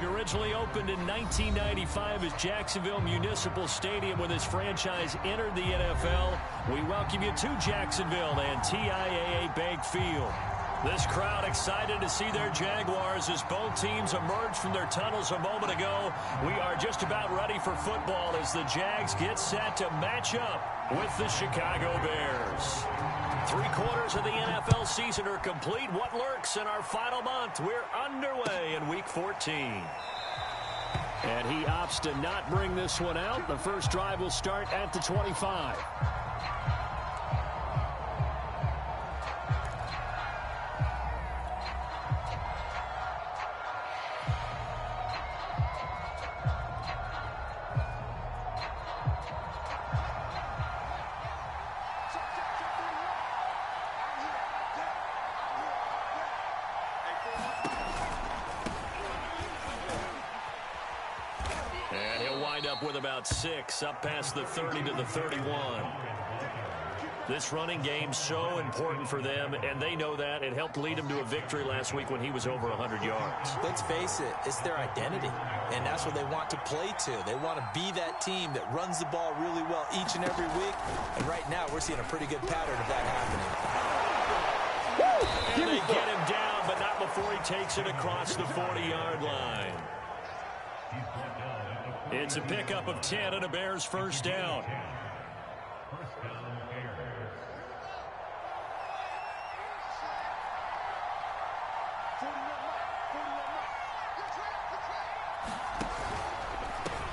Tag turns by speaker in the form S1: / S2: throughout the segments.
S1: Originally opened in 1995 as Jacksonville Municipal Stadium when this franchise entered the NFL. We welcome you to Jacksonville and TIAA Bank Field. This crowd excited to see their Jaguars as both teams emerged from their tunnels a moment ago. We are just about ready for football as the Jags get set to match up with the Chicago Bears. 3/4 of the NFL season are complete. What lurks in our final month? We're underway in Week 14. And he opts to not bring this one out. The first drive will start at the 25. With about 6 up past the 30 to the 31. This running game so important for them, and they know that. It helped lead them to a victory last week when he was over 100 yards.
S2: Let's face it, it's their identity, and that's what they want to play to. They want to be that team that runs the ball really well each and every week, and right now we're seeing a pretty good pattern of that happening.
S1: And they get him down, but not before he takes it across the 40-yard line. It's a pickup of 10 and a Bears first down.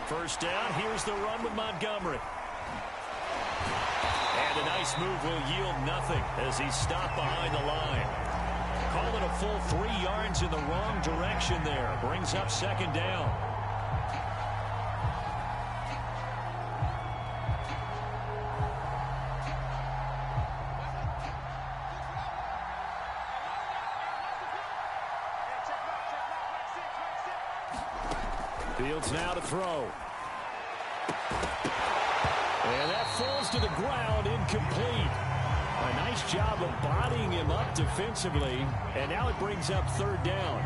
S1: First down, here's the run with Montgomery. And a nice move will yield nothing as he's stopped behind the line. Call it a full 3 yards in the wrong direction there. Brings up second down. Fields now to throw. And that falls to the ground, incomplete. A nice job of bodying him up defensively, and now it brings up third down.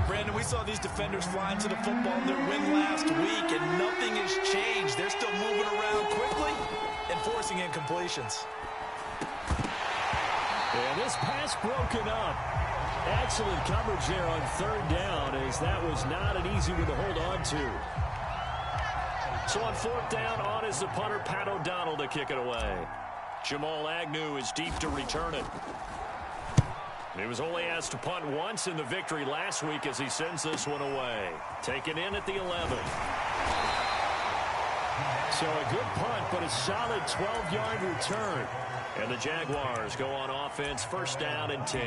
S2: Brandon, we saw these defenders flying to the football in their win last week, and nothing has changed. They're still moving around quickly and forcing incompletions.
S1: And this pass broken up. Excellent coverage there on third down, as that was not an easy one to hold on to. So on fourth down, on is the punter, Pat O'Donnell, to kick it away. Jamal Agnew is deep to return it. He was only asked to punt once in the victory last week as he sends this one away. Taken in at the 11. So a good punt, but a solid 12-yard return. And the Jaguars go on offense, first down and 10.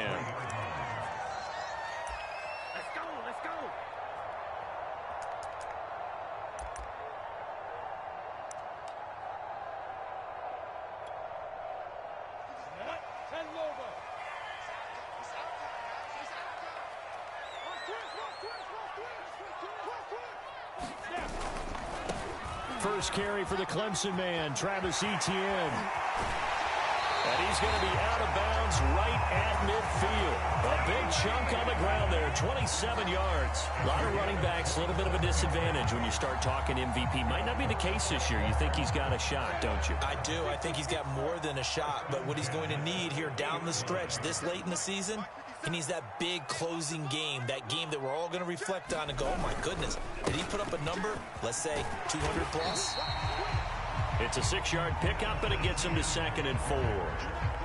S1: First carry for the Clemson man, Travis Etienne. And he's going to be out of bounds right at midfield. A big chunk on the ground there, 27 yards. A lot of running backs, a little bit of a disadvantage when you start talking MVP. Might not be the case this year. You think he's got a shot, don't you?
S2: I do. I think he's got more than a shot. But what he's going to need here down the stretch this late in the season, he needs that big closing game, that game that we're all going to reflect on and go, oh, my goodness, did he put up a number, let's say, 200 plus?
S1: It's a 6-yard pickup, and it gets him to 2nd and 4.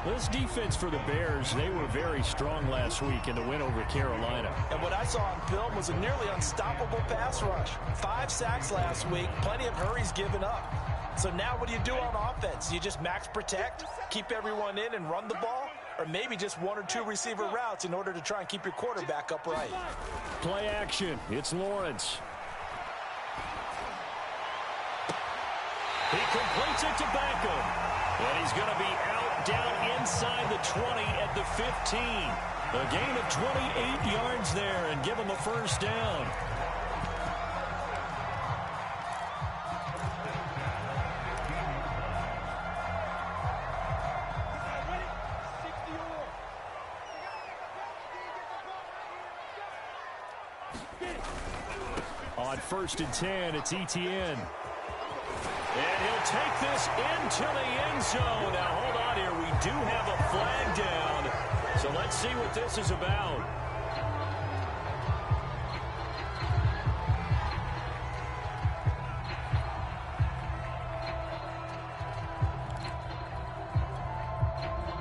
S1: This defense for the Bears, they were very strong last week in the win over Carolina.
S2: And what I saw on film was a nearly unstoppable pass rush. 5 sacks last week, plenty of hurries given up. So now what do you do on offense? You just max protect, keep everyone in and run the ball? Or maybe just 1 or 2 receiver routes in order to try and keep your quarterback upright.
S1: Play action. It's Lawrence. He completes it to Beckham. And he's going to be out down inside the 20 at the 15. A gain of 28 yards there and give him a first down. On 1st and 10, it's Etienne. And he'll take this into the end zone. Now, hold on here. We do have a flag down. So let's see what this is about.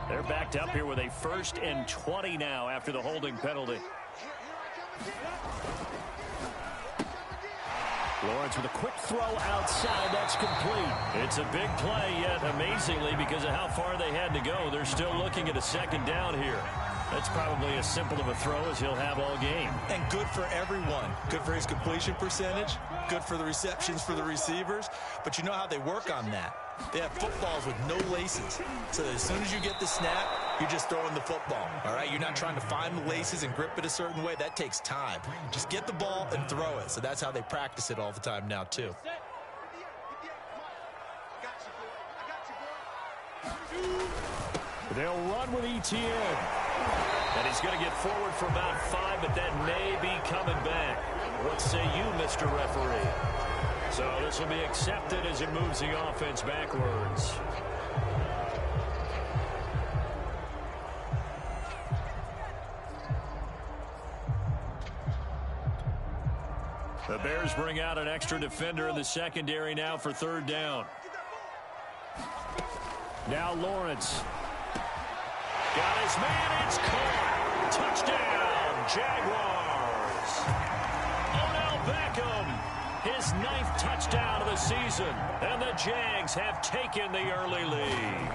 S1: They're backed up here with a 1st and 20 now after the holding penalty. Lawrence with a quick throw outside. That's complete. It's a big play, yet amazingly, because of how far they had to go, they're still looking at a 2nd down here. That's probably as simple of a throw as he'll have all game.
S2: And good for everyone. Good for his completion percentage. Good for the receptions for the receivers. But you know how they work on that. They have footballs with no laces. So as soon as you get the snap, you're just throwing the football. All right? You're not trying to find the laces and grip it a certain way. That takes time. Just get the ball and throw it. So that's how they practice it all the time now, too.
S1: They'll run with Etienne. And he's going to get forward for about 5, but that may be coming back. What say you, Mr. Referee? So this will be accepted as it moves the offense backwards. The Bears bring out an extra defender in the secondary now for 3rd down. Now Lawrence. Got his man. It's caught. Touchdown, Jaguars. Odell Beckham. His 9th touchdown of the season. And the Jags have taken the early lead.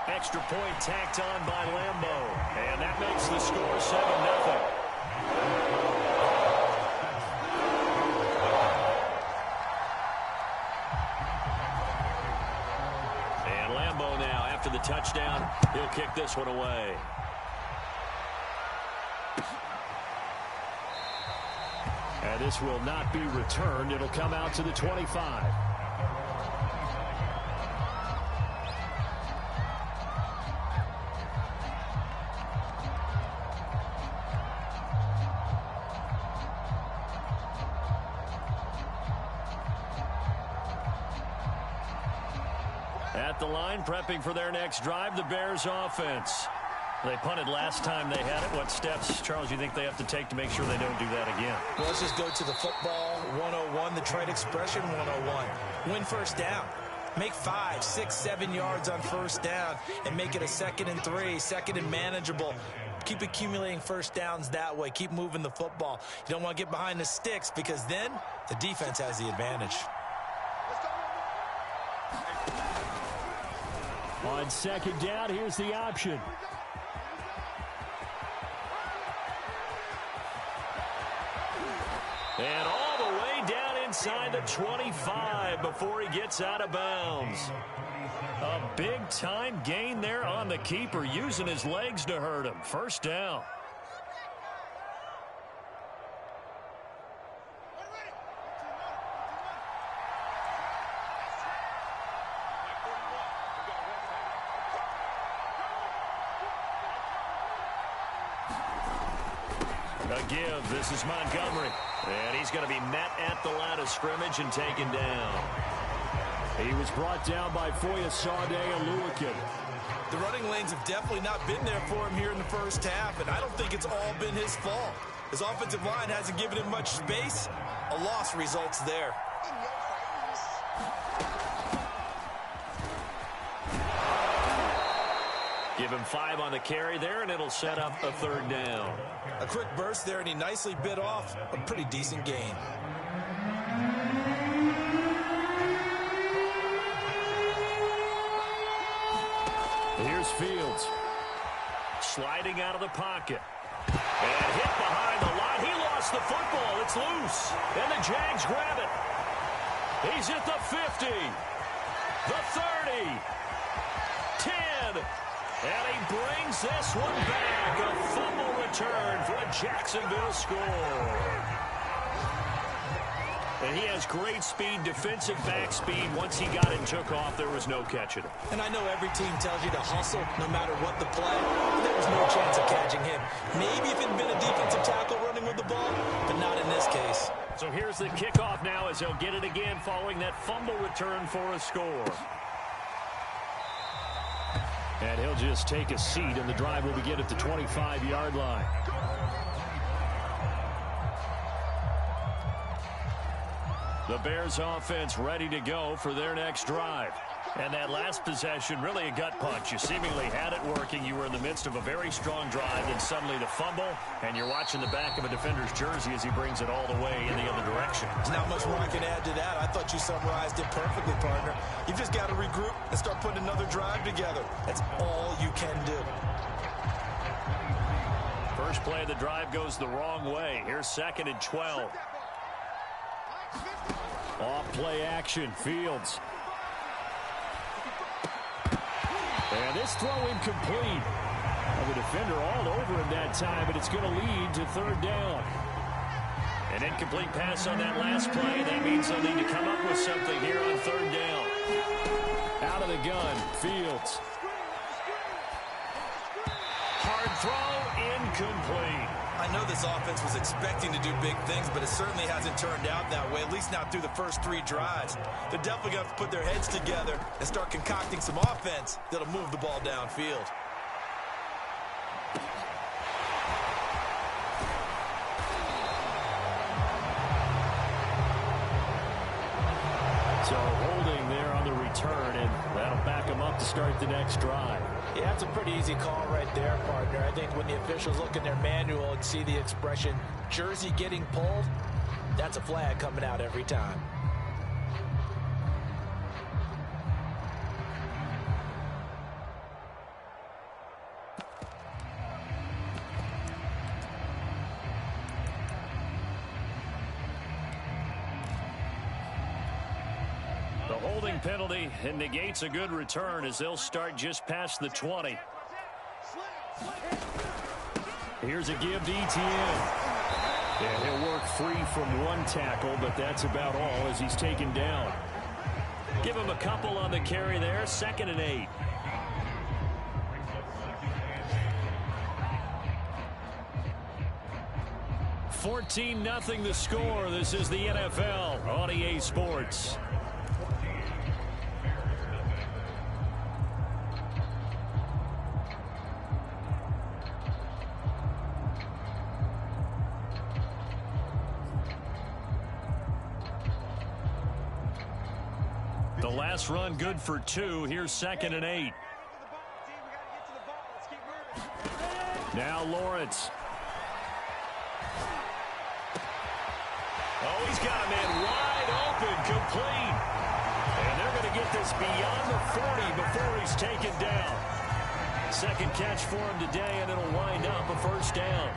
S1: Extra point tacked on by Lambeau. And that makes the score 7-0. And Lambeau now, after the touchdown, he'll kick this one away. And this will not be returned. It'll come out to the 25. At the line, prepping for their next drive, the Bears offense. They punted last time they had it. What steps, Charles, you think they have to take to make sure they don't do that again?
S2: Well, let's just go to the football 101, the trade expression 101. Win 1st down. Make 5, 6, 7 yards on 1st down and make it a 2nd and 3, 2nd and manageable. Keep accumulating 1st downs that way. Keep moving the football. You don't want to get behind the sticks because then the defense has the advantage.
S1: On 2nd down, here's the option. And all the way down inside the 25 before he gets out of bounds. A big-time gain there on the keeper, using his legs to hurt him. 1st down. A give. This is Montgomery. And he's going to be met at the line of scrimmage and taken down. He was brought down by Foyesade Oluwakin.
S2: The running lanes have definitely not been there for him here in the 1st half, and I don't think it's all been his fault. His offensive line hasn't given him much space. A loss results there.
S1: Give him 5 on the carry there, and it'll set up a 3rd down.
S2: A quick burst there, and he nicely bit off a pretty decent gain.
S1: Here's Fields. Sliding out of the pocket. And hit behind the line. He lost the football. It's loose. And the Jags grab it. He's at the 50. The 30. 10. And he brings this one back. A fumble return for a Jacksonville score. And he has great speed, defensive back speed. Once he got it and took off, there was no catching him.
S2: And I know every team tells you to hustle no matter what the play. There was no chance of catching him. Maybe if it had been a defensive tackle running with the ball, but not in this case.
S1: So here's the kickoff now as he'll get it again following that fumble return for a score. And he'll just take a seat, and the drive will begin at the 25-yard line. The Bears offense ready to go for their next drive. And that last possession, really a gut punch. You seemingly had it working. You were in the midst of a very strong drive, then suddenly the fumble, and you're watching the back of a defender's jersey as he brings it all the way in the other direction.
S2: There's not much more I can add to that. I thought you summarized it perfectly, partner. You've just got to regroup and start putting another drive together. That's all you can do.
S1: First play of the drive goes the wrong way. Here's 2nd and 12. Off play action, Fields. And this throw incomplete. The defender all over him that time, but it's going to lead to 3rd down. An incomplete pass on that last play. That means they'll need to come up with something here on 3rd down. Out of the gun, Fields. Hard throw, incomplete.
S2: I know this offense was expecting to do big things, but it certainly hasn't turned out that way, at least not through the first 3 drives. They're definitely going to have to put their heads together and start concocting some offense that'll move the ball downfield.
S1: So holding there on the return, and that'll back them up to start the next drive.
S2: Yeah, that's a pretty easy call right there, partner. I think when the officials look in their manual and see the expression, jersey getting pulled, that's a flag coming out every time.
S1: Holding penalty and negates a good return as they'll start just past the 20. Here's a give to Etienne. And he'll work free from one tackle, but that's about all as he's taken down. Give him a couple on the carry there. 2nd and 8. $14-0 the score. This is the NFL on EA Sports. The last run good for 2. Here's 2nd and 8. Now Lawrence. Oh, he's got a man wide open, complete. And they're going to get this beyond the 40 before he's taken down. 2nd catch for him today, and it'll wind up a 1st down.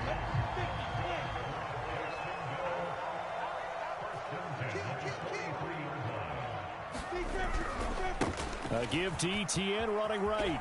S1: A give to Etienne running right.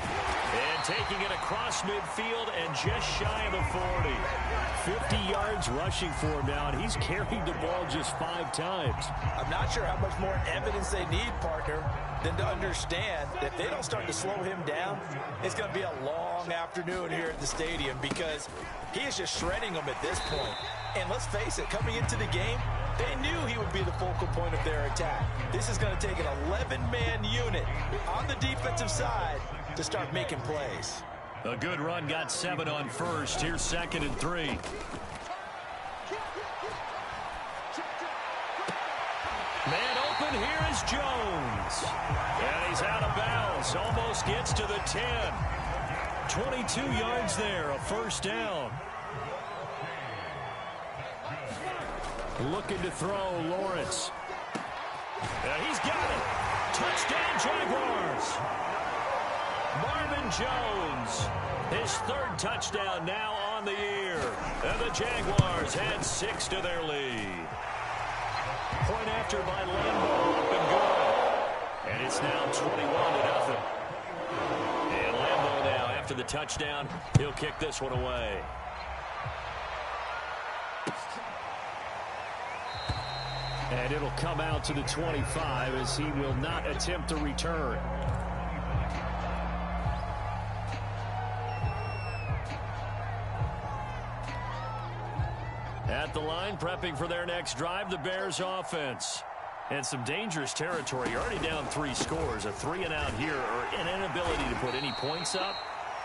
S1: And taking it across midfield and just shy of the 40. 50 yards rushing for him now, and he's carried the ball just 5 times.
S2: I'm not sure how much more evidence they need, partner, than to understand that if they don't start to slow him down, it's going to be a long afternoon here at the stadium because he is just shredding them at this point. And let's face it, coming into the game, they knew he would be the focal point of their attack. This is going to take an 11-man unit on the defensive side to start making plays.
S1: A good run, got 7 on 1st. Here's 2nd and 3. Man open, here is Jones. And he's out of bounds, almost gets to the 10. 22 yards there, a 1st down. Looking to throw, Lawrence. And he's got it. Touchdown, Jaguars. Marvin Jones, his 3rd touchdown now on the year. And the Jaguars had 6 to their lead. Point after by Lambeau, up and good. And it's now 21-0. And Lambeau now, after the touchdown, he'll kick this one away. And it'll come out to the 25 as he will not attempt to return. At the line, prepping for their next drive, the Bears offense. And some dangerous territory. You're already down 3 scores. A 3-and-out here, or an inability to put any points up.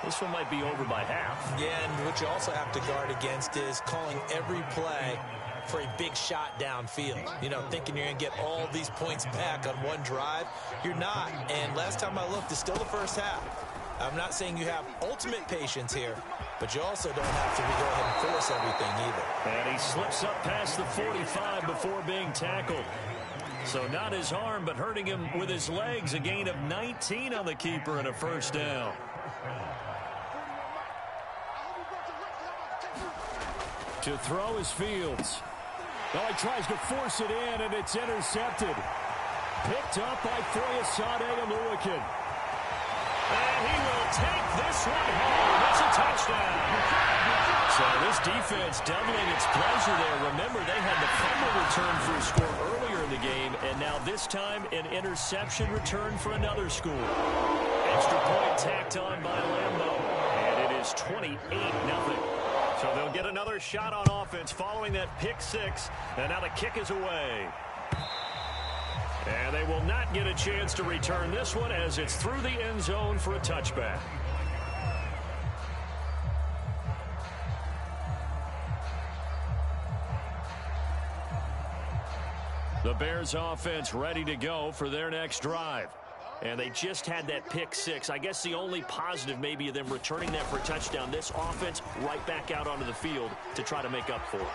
S1: This one might be over by half.
S2: Yeah, and what you also have to guard against is calling every play for a big shot downfield. You know, thinking you're going to get all these points back on one drive. You're not. And last time I looked, it's still the first half. I'm not saying you have ultimate patience here, but you also don't have to go ahead and force everything either.
S1: And he slips up past the 45 before being tackled. So not his arm, but hurting him with his legs. A gain of 19 on the keeper and a first down. To throw is Fields. Oh, he tries to force it in, and it's intercepted. Picked up by Foyesade Oluwakin. And he will take this one home. It's a touchdown. So this defense doubling its pleasure there. Remember, they had the fumble return for a score earlier in the game, and now this time an interception return for another score. Extra point tacked on by Lambeau, and it is 28-0. So they'll get another shot on offense following that pick 6, and now the kick is away. And they will not get a chance to return this one as it's through the end zone for a touchback. The Bears offense ready to go for their next drive. And they just had that pick 6. I guess the only positive maybe of them returning that for a touchdown. This offense right back out onto the field to try to make up for it.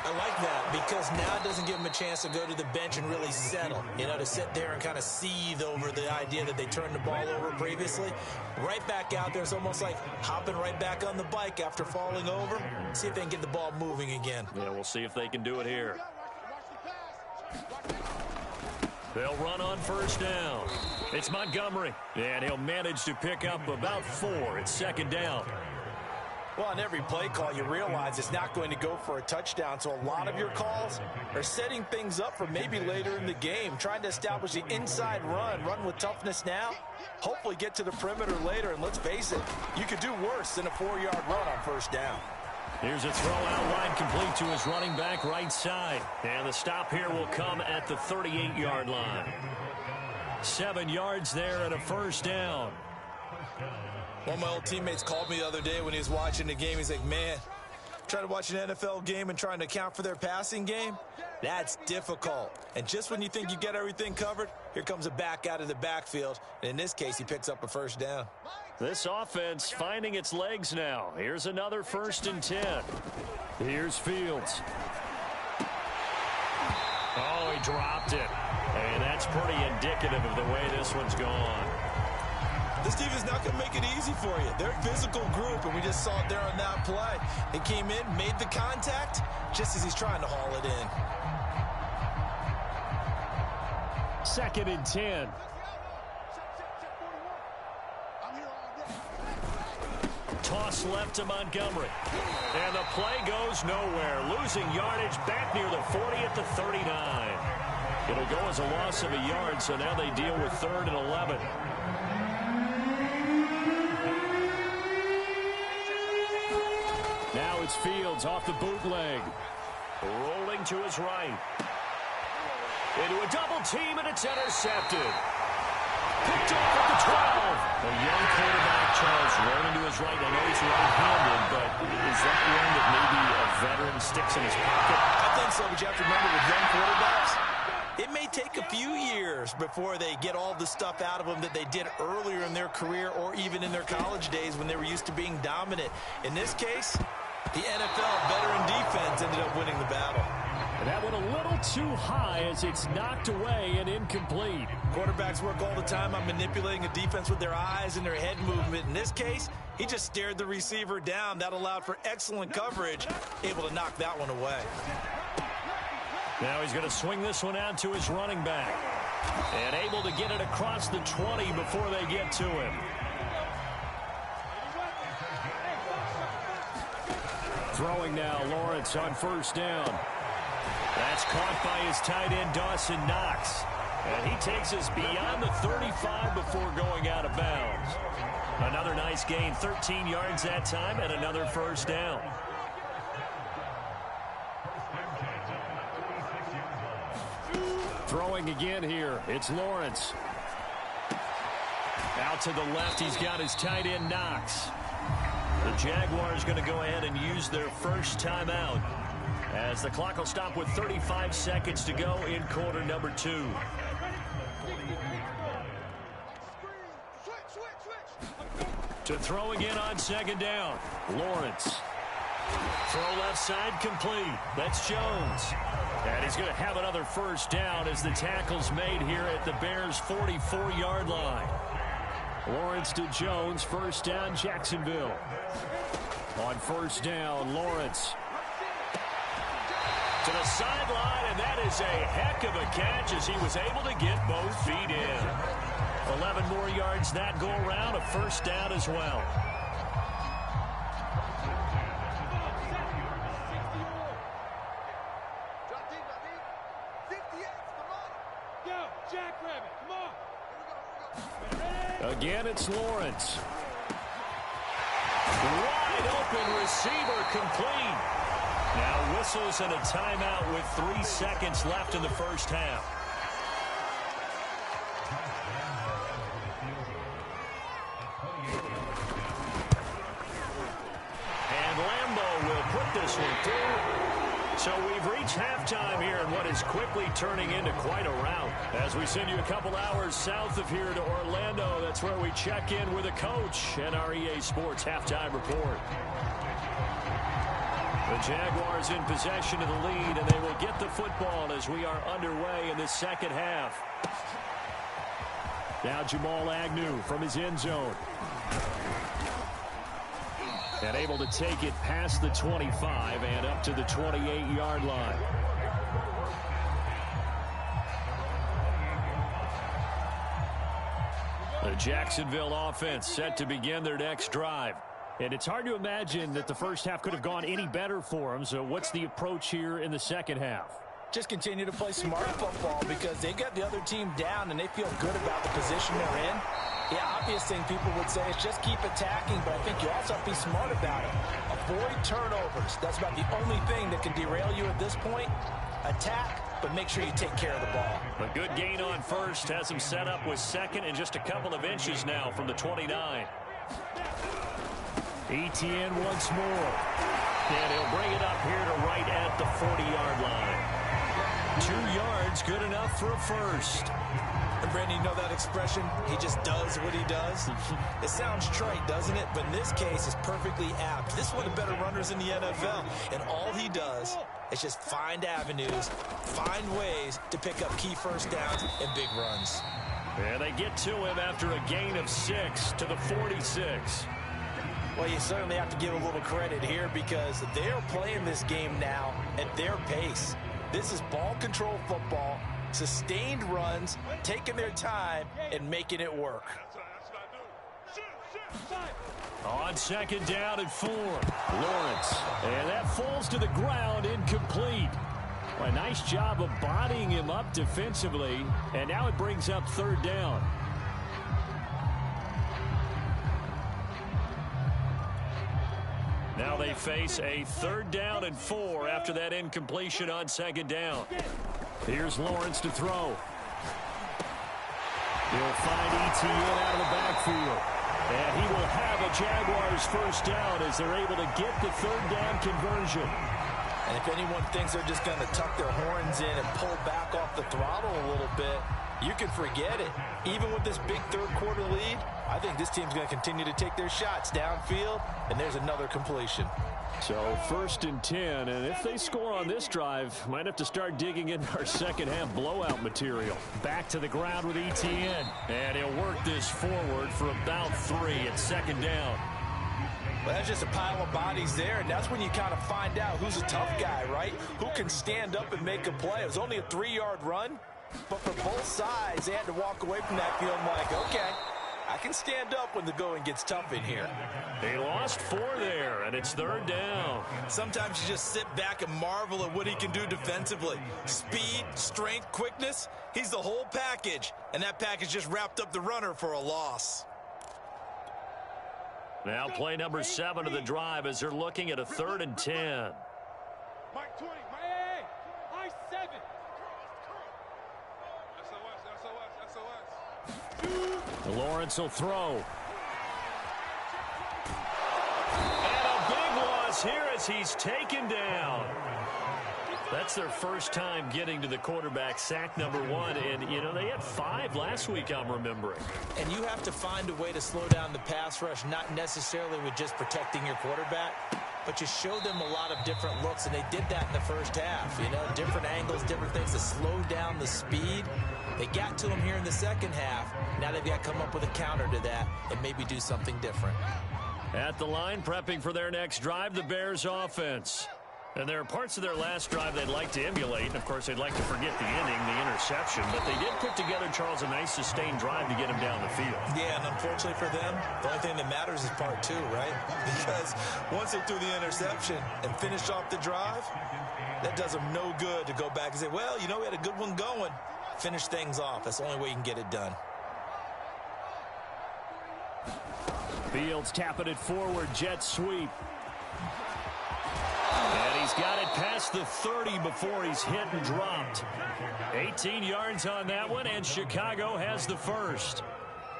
S2: I like that because now it doesn't give them a chance to go to the bench and really settle. You know, to sit there and kind of seethe over the idea that they turned the ball over previously. Right back out there, it's almost like hopping right back on the bike after falling over. See if they can get the ball moving again.
S1: Yeah, we'll see if they can do it here. They'll run on first down. It's Montgomery, and he'll manage to pick up about 4. It's second down.
S2: Well, on every play call, you realize it's not going to go for a touchdown, so a lot of your calls are setting things up for maybe later in the game, trying to establish the inside run with toughness now, hopefully get to the perimeter later, and let's face it, you could do worse than a 4-yard run on first down.
S1: Here's a throw out wide, complete to his running back right side. And the stop here will come at the 38-yard line. 7 yards there and a first down.
S2: One of my old teammates called me the other day when he was watching the game. He's like, man, trying to watch an NFL game and trying to account for their passing game, that's difficult. And just when you think you get everything covered, here comes a back out of the backfield. And in this case, he picks up a first down.
S1: This offense finding its legs now. Here's another 1st and 10. Here's Fields. Oh, he dropped it. And that's pretty indicative of the way this one's gone.
S2: This defense is not going to make it easy for you. They're a physical group, and we just saw it there on that play. He came in, made the contact, just as he's trying to haul it in.
S1: 2nd and 10. Toss left to Montgomery. And the play goes nowhere. Losing yardage back near the 40 at the 39. It'll go as a loss of a yard, so now they deal with 3rd and 11. Now it's Fields off the bootleg. Rolling to his right. Into a double team, and it's intercepted. Picked off at the 12. A young quarterback, Charles, rolling to his right. I know he's right-handed, but is that one that maybe a veteran sticks in his pocket?
S2: I think so, but you have to remember with young quarterbacks, it may take a few years before they get all the stuff out of them that they did earlier in their career or even in their college days when they were used to being dominant. In this case, the NFL veteran defense ended up winning the battle.
S1: And that went a little too high as it's knocked away and incomplete.
S2: Quarterbacks work all the time on manipulating a defense with their eyes and their head movement. In this case, he just stared the receiver down. That allowed for excellent coverage, able to knock that one away.
S1: Now he's going to swing this one out to his running back. And able to get it across the 20 before they get to him. Throwing now, Lawrence on first down. That's caught by his tight end, Dawson Knox. And he takes us beyond the 35 before going out of bounds. Another nice gain, 13 yards that time, and another first down. Throwing again here, it's Lawrence. Out to the left, he's got his tight end Knox. The Jaguars going to go ahead and use their first timeout, as the clock will stop with 35 seconds to go in quarter number 2. To throw again on second down, Lawrence. Throw left side complete. That's Jones. And he's going to have another first down as the tackle's made here at the Bears' 44-yard line. Lawrence to Jones, first down, Jacksonville. On first down, Lawrence to the sideline, and that is a heck of a catch as he was able to get both feet in. 11 more yards that go around, a first down as well. Again, it's Lawrence. Wide open receiver complete. Now whistles and a timeout with 3 seconds left in the first half. And Lambeau will put this one through. So we've reached halftime here in what is quickly turning into quite a rout. As we send you a couple hours south of here to Orlando, that's where we check in with a coach and our EA Sports halftime report. The Jaguars in possession of the lead, and they will get the football as we are underway in the second half. Now Jamal Agnew from his end zone. And able to take it past the 25 and up to the 28-yard line. The Jacksonville offense set to begin their next drive. And it's hard to imagine that the first half could have gone any better for them. So what's the approach here in the second half?
S2: Just continue to play smart football because they got the other team down and they feel good about the position they're in. The obvious thing people would say is just keep attacking, but I think you also have to be smart about it. Avoid turnovers. That's about the only thing that can derail you at this point. Attack, but make sure you take care of the ball.
S1: A good gain on first has him set up with second and just a couple of inches now from the 29. Etienne once more. And he'll bring it up here to right at the 40-yard line. 2 yards, good enough for a first.
S2: And Brandon, you know that expression? He just does what he does. It sounds trite, doesn't it? But in this case, it's perfectly apt. This is one of the better runners in the NFL. And all he does is just find avenues, find ways to pick up key first downs and big runs.
S1: And they get to him after a gain of 6 to the 46.
S2: Well, you certainly have to give a little credit here because they're playing this game now at their pace. This is ball control football, sustained runs, taking their time, and making it work.
S1: On second down and 4, Lawrence. And that falls to the ground, incomplete. A nice job of bodying him up defensively, and now it brings up third down. Now they face a third down and 4 after that incompletion on second down. Here's Lawrence to throw. He'll find Etienne out of the backfield. And he will have a Jaguars first down as they're able to get the third down conversion.
S2: And if anyone thinks they're just going to tuck their horns in and pull back off the throttle a little bit, you can forget it. Even with this big third quarter lead, I think this team's going to continue to take their shots downfield, and there's another completion.
S1: So 1st and 10, and if they score on this drive, might have to start digging into our second half blowout material. Back to the ground with Etienne, and he'll work this forward for about 3 at second down.
S2: Well, that's just a pile of bodies there, and that's when you kind of find out who's a tough guy, right? Who can stand up and make a play. It was only a 3-yard run, but for both sides, they had to walk away from that feeling like, okay, I can stand up when the going gets tough in here.
S1: They lost 4 there, and it's third down.
S2: Sometimes you just sit back and marvel at what he can do defensively. Speed, strength, quickness, he's the whole package, and that package just wrapped up the runner for a loss.
S1: Now play number 7 of the drive as they're looking at a 3rd and 10.
S3: Mike 20, my 7.
S1: Lawrence will throw. And a big loss here as he's taken down. That's their first time getting to the quarterback, sack number 1. And, you know, they had 5 last week, I'm remembering.
S2: And you have to find a way to slow down the pass rush, not necessarily with just protecting your quarterback, but you show them a lot of different looks, and they did that in the first half. You know, different angles, different things to slow down the speed. They got to him here in the second half. Now they've got to come up with a counter to that and maybe do something different.
S1: At the line, prepping for their next drive, the Bears offense. And there are parts of their last drive they'd like to emulate. And, of course, they'd like to forget the inning, the interception. But they did put together, Charles, a nice sustained drive to get him down the field.
S2: Yeah, and unfortunately for them, the only thing that matters is part 2, right? Because once they threw the interception and finished off the drive, that does them no good to go back and say, well, you know, we had a good one going. Finish things off. That's the only way you can get it done.
S1: Fields tapping it forward, jet sweep. And he's got it past the 30 before he's hit and dropped. 18 yards on that one, and Chicago has the first.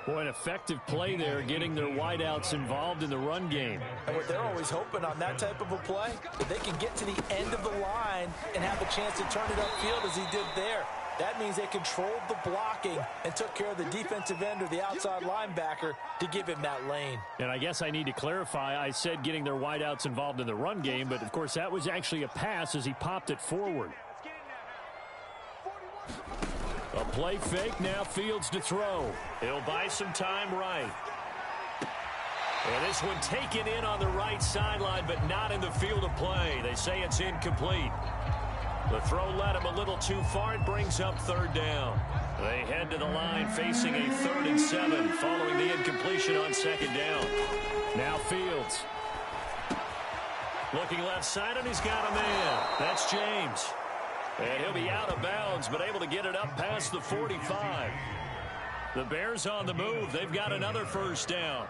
S1: Boy, an effective play there, getting their wideouts involved in the run game.
S2: And what they're always hoping on that type of a play, that they can get to the end of the line and have a chance to turn it upfield as he did there. That means they controlled the blocking and took care of the defensive end or the outside linebacker to give him that lane.
S1: And I guess I need to clarify, I said getting their wideouts involved in the run game, but of course that was actually a pass as he popped it forward. A play fake, now Fields to throw. He'll buy some time right. And this one taken in on the right sideline, but not in the field of play. They say it's incomplete. The throw led him a little too far. It brings up third down. They head to the line facing a 3rd and 7 following the incompletion on second down. Now Fields. Looking left side, and he's got a man. That's James. And he'll be out of bounds, but able to get it up past the 45. The Bears on the move. They've got another first down.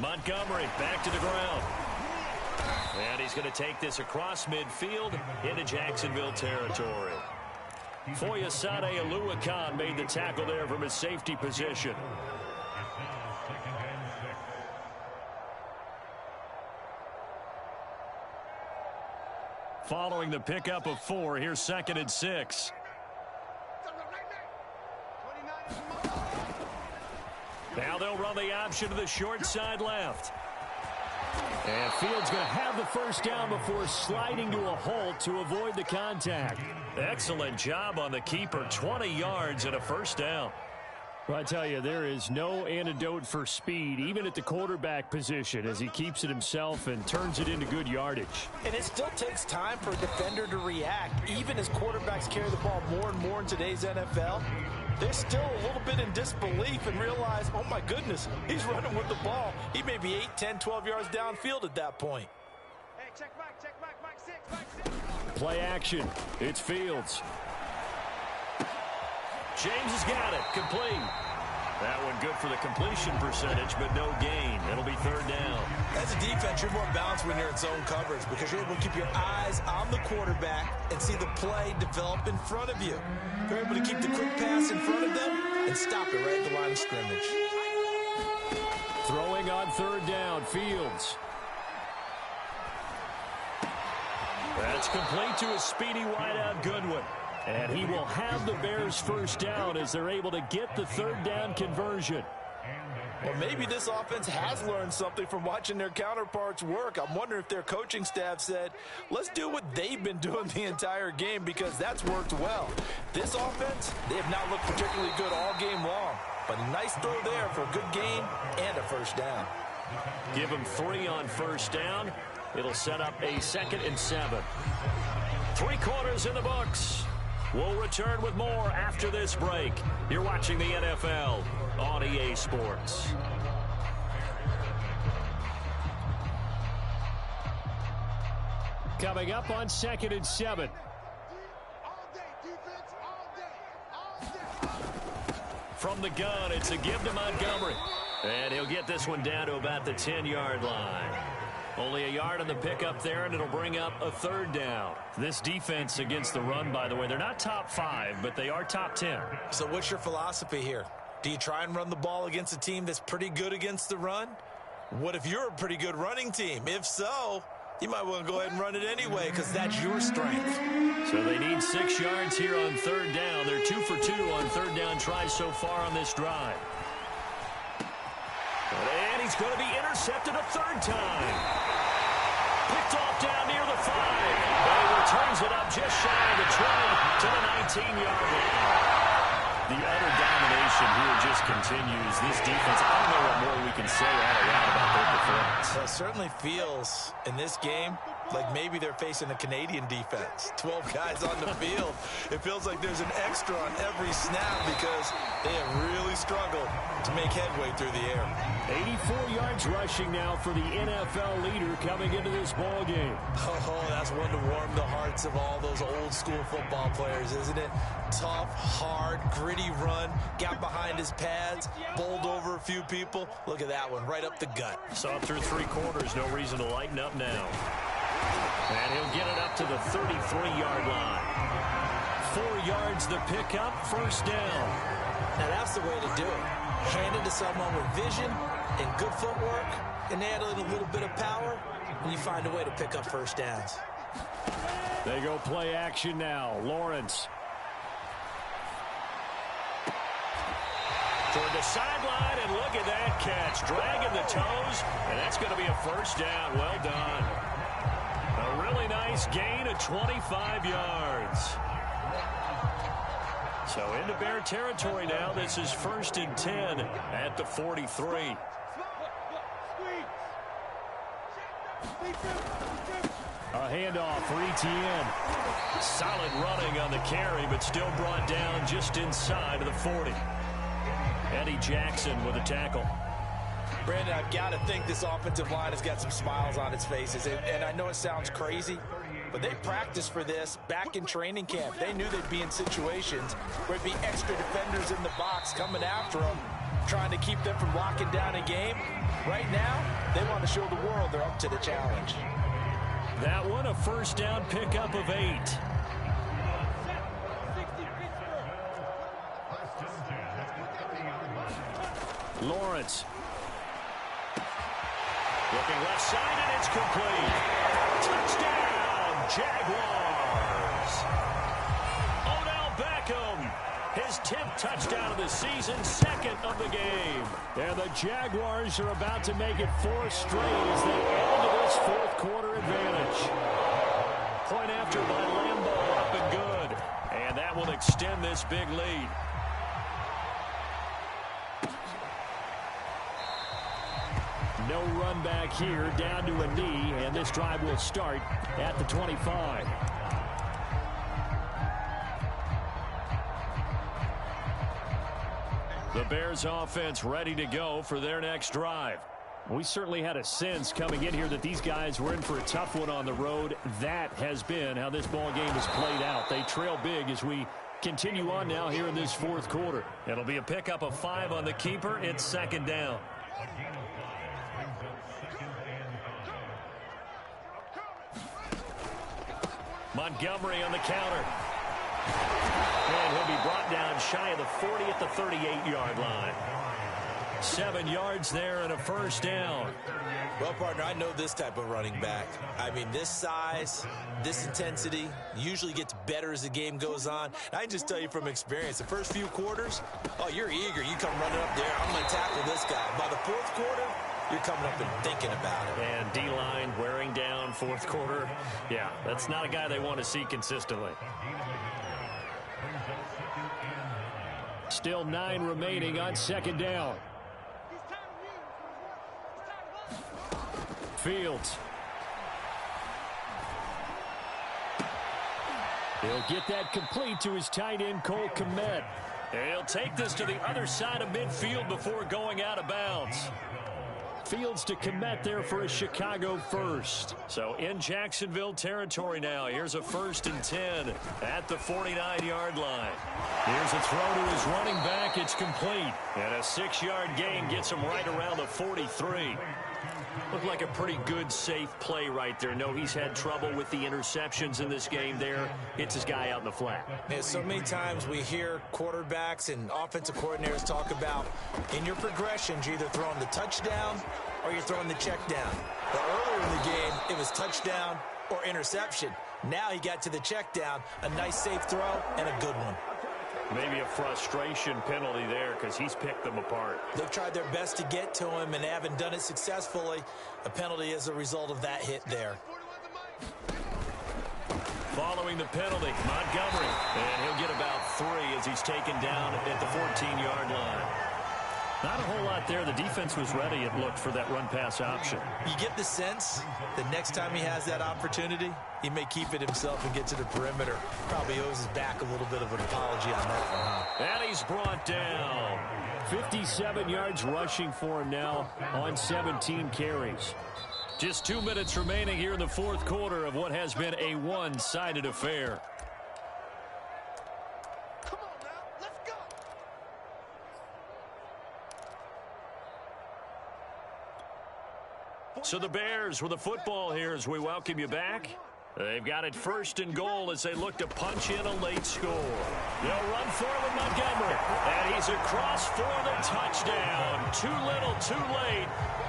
S1: Montgomery back to the ground. And he's going to take this across midfield into Jacksonville territory. Foyesade Oluwakan made the tackle there from his safety position. Following the pickup of 4, here's 2nd and 6. Now they'll run the option to the short side left. And Fields going to have the first down before sliding to a halt to avoid the contact. Excellent job on the keeper. 20 yards and a first down. Well, I tell you, there is no antidote for speed, even at the quarterback position, as he keeps it himself and turns it into good yardage.
S2: And it still takes time for a defender to react. Even as quarterbacks carry the ball more and more in today's NFL, they're still a little bit in disbelief and realize, oh my goodness, he's running with the ball. He may be 8, 10, 12 yards downfield at that point.
S3: Hey, check back, 6.
S1: Play action. It's Fields. James has got it. Complete. That one good for the completion percentage, but no gain. It'll be third down.
S2: As a defense, you're more balanced when you're in zone coverage because you're able to keep your eyes on the quarterback and see the play develop in front of you. You're able to keep the quick pass in front of them and stop it right at the line of scrimmage.
S1: Throwing on third down, Fields. That's complete to a speedy wideout Goodwin. And he will have the Bears first down as they're able to get the third down conversion.
S2: Well, maybe this offense has learned something from watching their counterparts work. I'm wondering if their coaching staff said, let's do what they've been doing the entire game because that's worked well. This offense, they have not looked particularly good all game long. But a nice throw there for a good gain and a first down.
S1: Give them 3 on first down. It'll set up a 2nd and 7. 3 quarters in the books. We'll return with more after this break. You're watching the NFL on EA Sports. Coming up on 2nd and 7. from the gun. It's a give to Montgomery. And he'll get this one down to about the 10-yard line. Only a yard on the pickup there, and it'll bring up a 3rd down. This defense against the run, by the way, they're not top 5, but they are top 10.
S2: So what's your philosophy here? Do you try and run the ball against a team that's pretty good against the run? What if you're a pretty good running team? If so, you might want to go ahead and run it anyway because that's your strength.
S1: So they need 6 yards here on 3rd down. They're 2 for 2 on 3rd down tries so far on this drive. And he's going to be intercepted a 3rd time. Picked off down near the 5. But he returns it up just shy of the 20 to the 19-yard line. The utter domination here just continues. This defense, I don't know what more we can say all around about their performance.
S2: Well, it certainly feels in this game like maybe they're facing a Canadian defense. 12 guys on the field. It feels like there's an extra on every snap because they have really struggled to make headway through the air.
S1: 84 yards rushing now for the NFL leader coming into this ball game.
S2: Oh, that's one to warm the hearts of all those old school football players, isn't it? Tough, hard, gritty run, got behind his pads, bowled over a few people. Look at that one, right up the gut.
S1: Saw through 3 quarters, no reason to lighten up now. And he'll get it up to the 33-yard line. 4 yards the pickup, 1st down.
S2: Now that's the way to do it. Hand it to someone with vision and good footwork, and add a little bit of power, and you find a way to pick up 1st downs.
S1: They go play action now. Lawrence. Toward the sideline, and look at that catch. Dragging the toes, and that's going to be a 1st down. Well done. A really nice gain of 25 yards. So into Bear territory now. This is 1st and 10 at the 43. A handoff for Etienne. Solid running on the carry, but still brought down just inside of the 40. Eddie Jackson with a tackle.
S2: Brandon, I've got to think this offensive line has got some smiles on its faces. And I know it sounds crazy, but they practiced for this back in training camp. They knew they'd be in situations where it'd be extra defenders in the box coming after them, trying to keep them from locking down a game. Right now, they want to show the world they're up to the challenge.
S1: That one, a 1st down pickup of 8. Lawrence. Looking left side, and it's complete. Touchdown, Jaguars. Odell Beckham, his 10th touchdown of the season, 2nd of the game. And the Jaguars are about to make it 4 straight as they add to this 4th quarter advantage. Point after by Lambeau, up and good. And that will extend this big lead. No run back here, down to a knee, and this drive will start at the 25. The Bears offense ready to go for their next drive. We certainly had a sense coming in here that these guys were in for a tough one on the road. That has been how this ball game has played out. They trail big as we continue on now here in this 4th quarter. It'll be a pickup of 5 on the keeper. It's 2nd down. Montgomery on the counter. And he'll be brought down shy of the 40 at the 38-yard line. 7 yards there and a 1st down.
S2: Well, partner, I know this type of running back. I mean, this size, this intensity usually gets better as the game goes on. I can just tell you from experience, the first few quarters, oh, you're eager. You come running up there. I'm going to tackle this guy. By the 4th quarter, you're coming up and thinking about it.
S1: And D-line wearing down 4th quarter. Yeah, that's not a guy they want to see consistently. Still 9 remaining on 2nd down. Fields. He'll get that complete to his tight end, Cole Kmet. He'll take this to the other side of midfield before going out of bounds. Fields to commit there for a Chicago first. So in Jacksonville territory now. Here's a 1st and 10 at the 49-yard line. Here's a throw to his running back. It's complete. And a 6-yard gain gets him right around the 43. Looked like a pretty good, safe play right there. No, he's had trouble with the interceptions in this game there. Hits his guy out in the flat.
S2: Man, so many times we hear quarterbacks and offensive coordinators talk about in your progressions, you're either throwing the touchdown or you're throwing the check down. But earlier in the game, it was touchdown or interception. Now he got to the check down, a nice safe throw and a good one.
S1: Maybe a frustration penalty there because he's picked them apart.
S2: They've tried their best to get to him and haven't done it successfully. A penalty is a result of that hit there.
S1: Following the penalty, Montgomery. And he'll get about 3 as he's taken down at the 14-yard line. Not a whole lot there. The defense was ready, it looked, for that run-pass option.
S2: You get the sense that next time he has that opportunity, he may keep it himself and get to the perimeter. Probably owes his back a little bit of an apology on that one, huh?
S1: And he's brought down. 57 yards rushing for him now on 17 carries. Just 2 minutes remaining here in the fourth quarter of what has been a one-sided affair. So the Bears with the football here as we welcome you back. They've got it 1st and goal as they look to punch in a late score. They'll run forward Montgomery. And he's across for the touchdown. Too little, too late.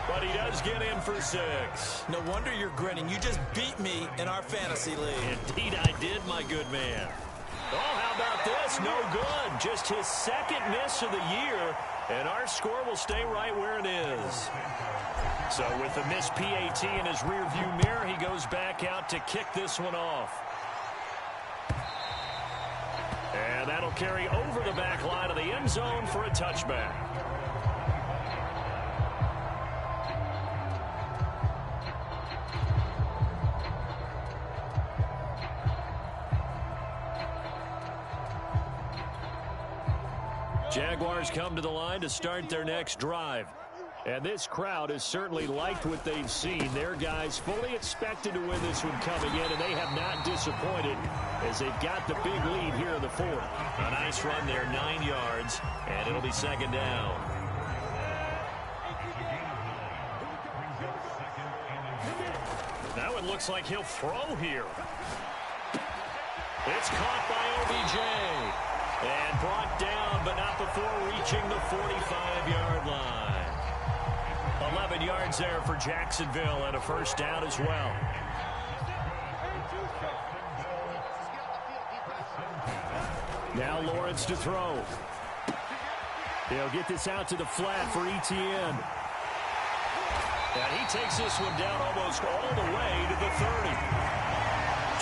S1: But he does get in for 6.
S2: No wonder you're grinning. You just beat me in our fantasy league.
S1: Indeed I did, my good man. Oh, how about this? No good. Just his 2nd miss of the year. And our score will stay right where it is. So with the missed PAT in his rearview mirror, he goes back out to kick this one off. And that'll carry over the back line of the end zone for a touchback. Jaguars come to the line to start their next drive. And this crowd has certainly liked what they've seen. Their guys fully expected to win this one coming in, and they have not disappointed as they've got the big lead here in the 4th. A nice run there, 9 yards, and it'll be 2nd down. Now it looks like he'll throw here. It's caught by OBJ. And brought down, but not before reaching the 45-yard line. 11 yards there for Jacksonville and a 1st down as well. Now Lawrence to throw. They'll get this out to the flat for Etienne. And he takes this one down almost all the way to the 30.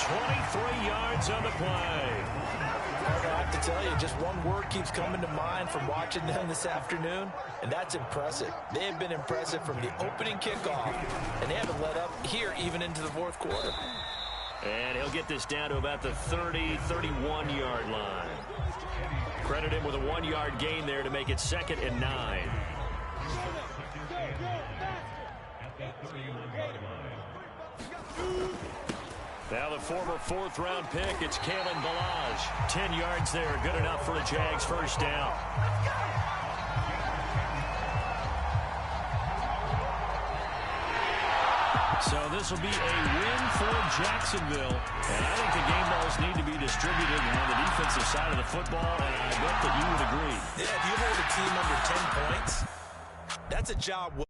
S1: 23 yards on the play.
S2: I have to tell you, just one word keeps coming to mind from watching them this afternoon, and that's impressive. They have been impressive from the opening kickoff, and they haven't let up here even into the 4th quarter.
S1: And he'll get this down to about the 30, 31-yard line. Credit him with a 1-yard gain there to make it 2nd and 9. Now the former 4th-round pick, it's Kalen Ballage. 10 yards there, good enough for the Jags' 1st down. So this will be a win for Jacksonville. And I think the game balls need to be distributed on the defensive side of the football, and I bet that you would agree.
S2: Yeah, if you hold a team under 10 points, that's a job.